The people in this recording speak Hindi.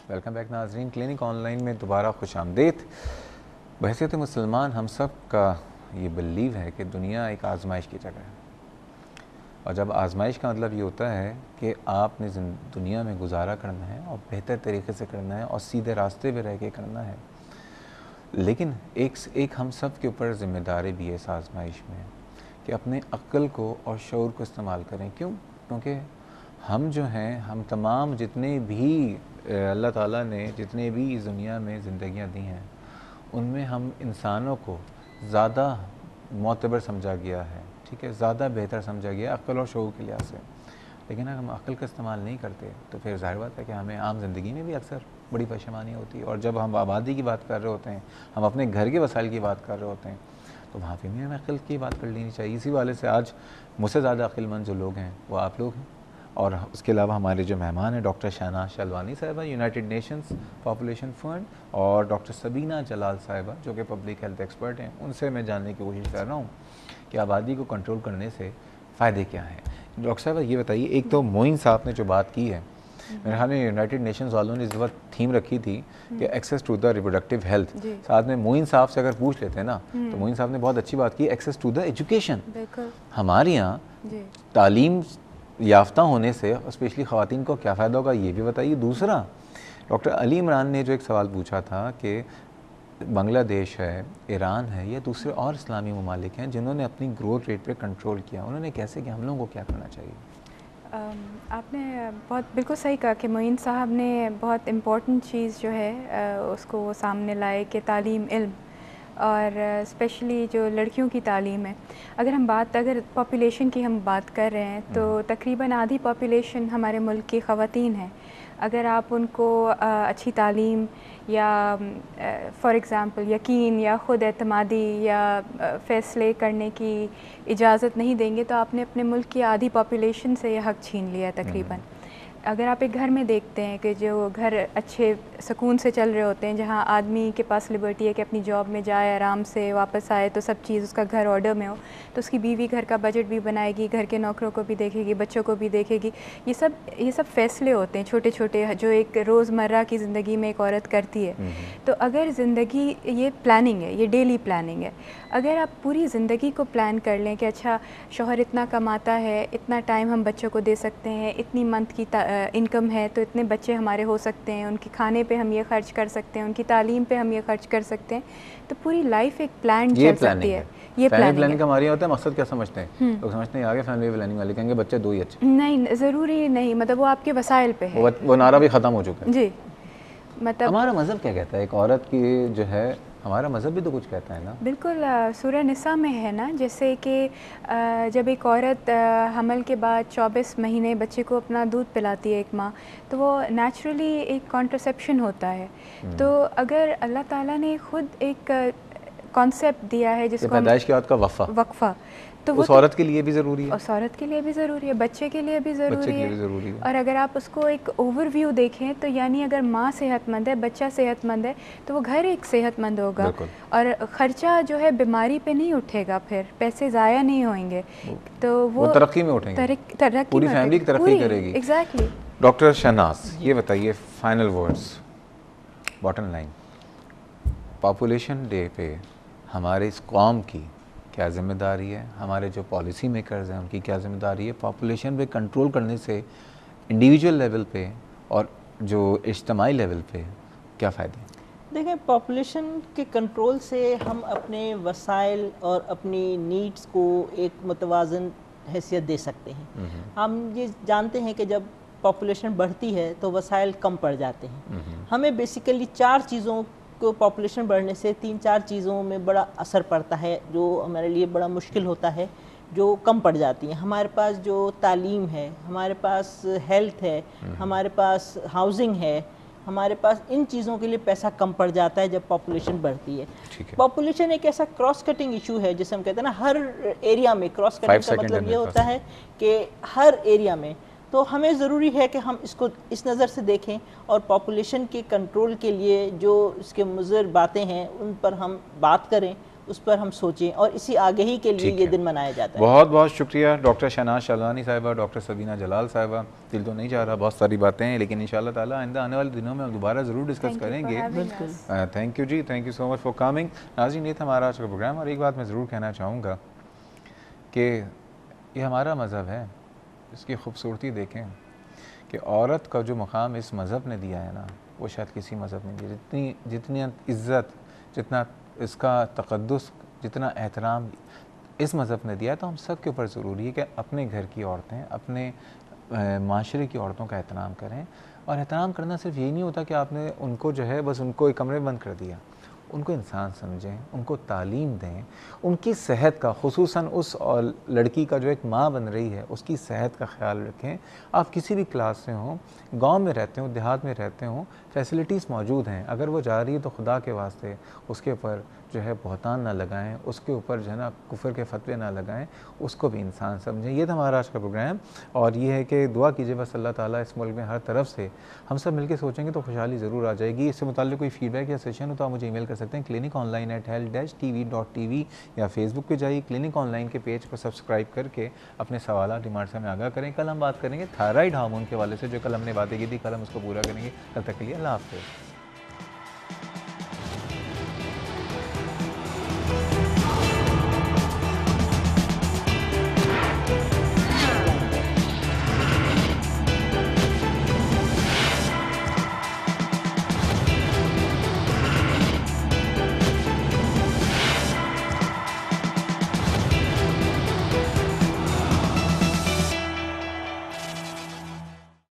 वेलकम बैक नाजरीन। क्लिनिक ऑनलाइन में दोबारा खुश आमदीद। बहैसियत मुसलमान हम सब का ये बिलीव है कि दुनिया एक आजमाइश की जगह है, और जब आजमाइश का मतलब ये होता है कि आपने दुनिया में गुजारा करना है और बेहतर तरीके से करना है और सीधे रास्ते पे रह के करना है। लेकिन एक हम सब के ऊपर ज़िम्मेदारी भी है इस आजमाइश में कि अपने अक्ल को और शऊर को इस्तेमाल करें। क्यों? क्योंकि हम जो हैं, हम तमाम जितने भी अल्लाह ताला ने जितने भी इस दुनिया में ज़िंदगियाँ दी हैं, उनमें हम इंसानों को ज़्यादा मोतबर समझा गया है, ठीक है, ज़्यादा बेहतर समझा गया अक्ल और शऊर के लिहाज से। लेकिन अगर हम अक्ल का इस्तेमाल नहीं करते तो फिर ज़ाहिर बात है कि हमें आम ज़िंदगी में भी अक्सर बड़ी परेशानी होती है। और जब हम आबादी की बात कर रहे होते हैं, हम अपने घर के वसाइल की बात कर रहे होते हैं, तो वहाँ पर भी हमें अक्ल की बात कर लेनी चाहिए। इसी वाले से आज मुझसे ज़्यादा अक्लमंद जो लोग हैं वो आप लोग हैं। और उसके अलावा हमारे जो मेहमान हैं डॉक्टर शहनाज शलवानी साहिबा, यूनाइटेड नेशंस पॉपुलेशन फंड, और डॉक्टर सबीना जलाल साहिबा जो कि पब्लिक हेल्थ एक्सपर्ट हैं। उनसे मैं जानने की कोशिश कर रहा हूँ कि आबादी को कंट्रोल करने से फ़ायदे क्या हैं। डॉक्टर साहिबा ये बताइए, एक तो मोइन साहब ने जो बात की है, मेरे ख्याल में यूनाइटेड नेशंस वालों ने इस वक्त थीम रखी थी कि access to the reproductive health. साथ में मोइन साहब से अगर पूछ लेते हैं ना, तो मोइन साहब ने बहुत अच्छी बात की, एक्सेस टू द एजुकेशन। हमारे यहाँ तालीम याफ्ता होने से स्पेशली ख़वातीन को क्या फ़ायदा होगा, ये भी बताइए। दूसरा, डॉक्टर अली इमरान ने जो एक सवाल पूछा था कि बांग्लादेश है, ईरान है, या दूसरे और इस्लामी ममालिक हैं जिन्होंने अपनी ग्रोथ रेट पे कंट्रोल किया, उन्होंने कैसे किया, हम लोगों को क्या करना चाहिए? आपने बहुत बिल्कुल सही कहा कि मोइन साहब ने बहुत इम्पोर्टेंट चीज़ जो है उसको वो सामने लाए कि तालीम, इल्म, और स्पेशली जो लड़कियों की तालीम है। अगर पॉपुलेशन की हम बात कर रहे हैं तो तकरीबन आधी पॉपुलेशन हमारे मुल्क की ख़वातीन है। अगर आप उनको अच्छी तालीम या फ़ॉर एग्ज़ाम्पल यकीन या ख़ुद एतमादी या फ़ैसले करने की इजाज़त नहीं देंगे तो आपने अपने मुल्क की आधी पॉपुलेशन से यह हक़ छीन लिया तकरीबन। अगर आप एक घर में देखते हैं कि जो घर अच्छे सुकून से चल रहे होते हैं, जहाँ आदमी के पास लिबर्टी है कि अपनी जॉब में जाए, आराम से वापस आए, तो सब चीज़ उसका घर ऑर्डर में हो, तो उसकी बीवी घर का बजट भी बनाएगी, घर के नौकरों को भी देखेगी, बच्चों को भी देखेगी। ये सब फ़ैसले होते हैं छोटे छोटे जो एक रोज़मर्रा की ज़िंदगी में एक औरत करती है। तो अगर ज़िंदगी, ये प्लानिंग है, ये डेली प्लानिंग है। अगर आप पूरी ज़िंदगी को प्लान कर लें कि अच्छा शौहर इतना कमाता है, इतना टाइम हम बच्चों को दे सकते हैं, इतनी मंथ की इनकम है तो इतने बच्चे हमारे हो सकते हैं, उनके खाने पे हम ये खर्च कर सकते हैं, उनकी तालीम पे हम ये खर्च कर सकते हैं, तो पूरी लाइफ एक प्लान चल सकती है। ये प्लानिंग का हमारे होता है। मकसद क्या समझते हैं लोग? समझते हैं आगे फैमिली प्लानिंग वाले कहेंगे बच्चे दो ही अच्छे। नहीं, ज़रूरी नहीं, मतलब वो आपके वसाइल पे है। वो नारा भी ख़त्म हो चुका है जी। मतलब हमारा मज़हब क्या कहता है एक औरत की जो है, हमारा मज़हब भी तो कुछ कहता है ना। बिल्कुल, सूरह निसा में है ना, जैसे कि जब एक औरत हमल के बाद 24 महीने बच्चे को अपना दूध पिलाती है एक माँ, तो वो नेचुरली एक कॉन्ट्रासेप्शन होता है। तो अगर अल्लाह ताला ने ख़ुद एक कॉन्सेप्ट दिया है जिसको पैदाइश के बाद का वक्फा, तो उस औरत के लिए भी ज़रूरी है, उस औरत के लिए भी ज़रूरी है, बच्चे के लिए भी ज़रूरी है। और अगर आप उसको एक ओवरव्यू देखें तो यानी अगर माँ सेहतमंद है, बच्चा सेहतमंद है, तो वो घर एक सेहतमंद होगा और ख़र्चा जो है बीमारी पे नहीं उठेगा, फिर पैसे ज़ाया नहीं होंगे, तो वो तरक्की में उठेंगे, पूरी फैमिली तरक्की करेगी। एग्जैक्टली। डॉक्टर शहनाज, ये बताइए final words, bottom line, population day पे हमारे इस कौम की क्या ज़िम्मेदारी है, हमारे जो पॉलिसी मेकर्स हैं उनकी क्या ज़िम्मेदारी है पॉपुलेशन पे कंट्रोल करने से, इंडिविजुअल लेवल पे और जो इज्तिमाई लेवल पे क्या फ़ायदे? देखें, पॉपुलेशन के कंट्रोल से हम अपने वसाइल और अपनी नीड्स को एक मुतवाज़न हैसियत दे सकते हैं। हम ये जानते हैं कि जब पॉपुलेशन बढ़ती है तो वसाइल कम पड़ जाते हैं। हमें बेसिकली 4 चीज़ों को, पॉपुलेशन बढ़ने से 3-4 चीज़ों में बड़ा असर पड़ता है जो हमारे लिए बड़ा मुश्किल होता है, जो कम पड़ जाती हैं। हमारे पास जो तालीम है, हमारे पास हेल्थ है, हमारे पास हाउसिंग है, हमारे पास इन चीज़ों के लिए पैसा कम पड़ जाता है जब पॉपुलेशन बढ़ती है। पॉपुलेशन एक ऐसा क्रॉस कटिंग इशू है जिसे हम कहते हैं ना, हर एरिया में क्रॉस कटिंग का मतलब ये होता है कि हर एरिया में, तो हमें ज़रूरी है कि हम इसको इस नज़र से देखें और पॉपुलेशन के कंट्रोल के लिए जो इसके मुज़र बातें हैं उन पर हम बात करें, उस पर हम सोचें और इसी आगाही के लिए ये दिन मनाया जाता है। बहुत बहुत शुक्रिया डॉक्टर शहनाज शहलानी साहिबा, डॉक्टर सबीना जलाल साहिबा। दिल तो नहीं चाह रहा, बहुत सारी बातें हैं, लेकिन इंशाल्लाह ताला आइंदा आने वाले दिनों में हम दोबारा ज़रूर डिस्कस करेंगे। Thank you ji, thank you so much for coming. नाज़रीन, ये था हमारा आज का प्रोग्राम, और एक बात मैं ज़रूर कहना चाहूँगा कि ये हमारा मज़हब है, इसकी खूबसूरती देखें कि औरत का जो मकाम इस मज़हब ने दिया है ना, वो शायद किसी मज़हब ने दिया। जितनी इज़्ज़त, जितना इसका तक़द्दुस, जितना एहतराम इस मज़हब ने दिया है, तो हम सब के ऊपर ज़रूरी है कि अपने घर की औरतें, अपने माशरे की औरतों का एहतराम करें। और एहतराम करना सिर्फ यही नहीं होता कि आपने उनको जो है बस उनको एक कमरे में बंद कर दिया। उनको इंसान समझें, उनको तालीम दें, उनकी सेहत का, खुसूसन उस और लड़की का जो एक माँ बन रही है, उसकी सेहत का ख्याल रखें। आप किसी भी क्लास से हों, गांव में रहते हों, देहात में रहते हों, फैसिलिटीज़ मौजूद हैं। अगर वो जा रही है तो खुदा के वास्ते उसके ऊपर जो है बहतान ना लगाएं, उसके ऊपर जो है ना कुफर के फतवे ना लगाएं, उसको भी इंसान समझें। ये था हमारा आज का प्रोग्राम, और ये है कि दुआ कीजिए बस अल्लाह ताला इस मुल्क में हर तरफ से हम सब मिलकर सोचेंगे तो खुशहाली ज़रूर आ जाएगी। इससे मुताल्लिक़ कोई फीडबैक या सेशन हो तो आप मुझे ईमेल कर सकते हैं cliniconline@health-tv.tv, या फेसबुक पे जाइए, क्लिनिक ऑनलाइन के पेज को सब्सक्राइब करके अपने सवाल डिमांड्स हमें आगाह करें। कल हम बात करेंगे थायराइड हार्मोन के हवाले से, जो कल हमने बातें की थी, कल हम उसको पूरा करेंगे। तब तक के लिए अल्लाह हाफ़िज़।